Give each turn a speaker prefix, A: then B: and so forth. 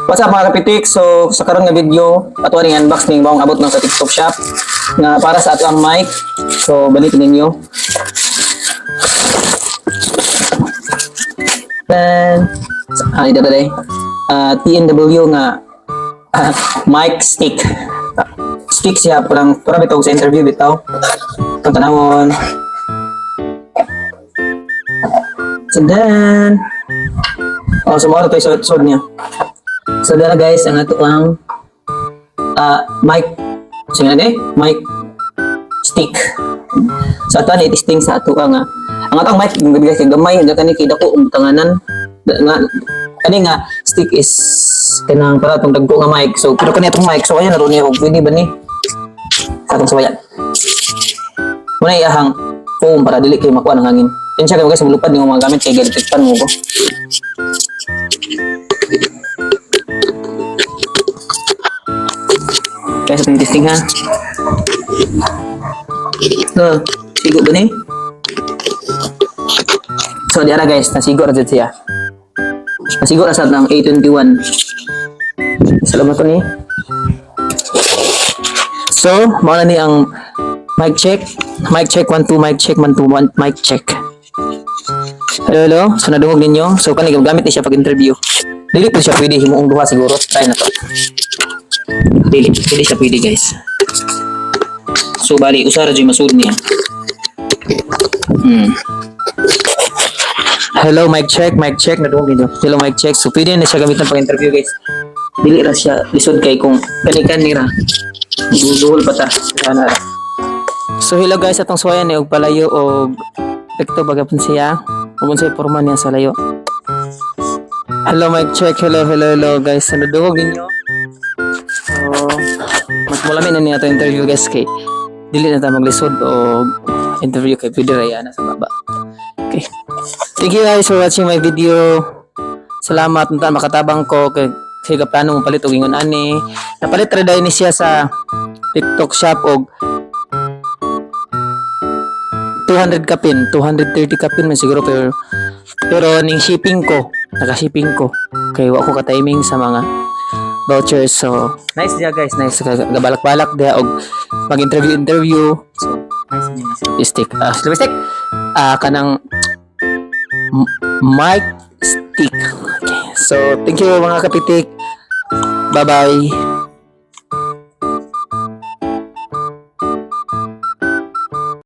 A: What's up mga kapitik? So sa karon nga video, ato ning unbox ning maong abot ng sa TikTok shop na para sa ato ang mic. So balik ninyo. Then ito today. TNW nga mic stick. Stick siya parang para bitaw sa interview bitaw. Itong tanawon. So then so mo ito yung sod niya. So dara guys, ang ato ang mic mic stick. So ato ni testing sa ato ang atong mic guys kay gamay nga kani kay dako ang tanganan nga kani nga stick is kanang para tong dagko nga mic. So pero kani atong mic so ayan naron niya og pwede ba ni atong sabayan. Muna iyahang foam para dili kay makuha ng hangin. Yan siya guys, mulupad ng mga gamit kay galitikpan mo ko. Guys, ito yung testing ha. So, sigo ba ni? So, diara guys, nasigo na dyan siya. Nasigo na sa ng A21. Salamat to ni. So, mauna ni ang mic check. Mic check, 1, 2, mic check, 1, 2, 1, mic check. Hello. So, nadungog ninyo. So, kanina gamit ni siya pag-interview. Dili pa siya pwede, himuong duha siguro. Try na to. Dili siya pwede guys. So bali usara dyan masud niya. Hello, mic check nadungog ninyo. Hello, mic check. So pwede na siya gamitan pag interview guys. Dili ra siya lisod kay kung kanikan nira. Duhol pa ta. Sana. So hello guys, atong suwayan ni og palayo og ekto bagapon siya. Ug unsay porma niya sa layo. Hello, mic check. Hello guys. Nadungog ninyo. So, mas malamin na niya ito interview guys kay dili na tayo maglisod o interview kay pwede raya na sa baba. Okay. Thank you guys for watching my video. Salamat unta makatabang ko kay plano mo palit og ingon ani. Napalit ra dai ni siya sa TikTok shop og 200 kapin, 230 kapin man siguro pero ning shipping ko, naka-shipping ko kay wa ko ka timing sa mga vouchers. So nice dia guys, nice gabalak-balak dia og mag-interview. So nice niya stick. Stick kanang mic stick. Okay. So thank you mga kapitik. Bye-bye.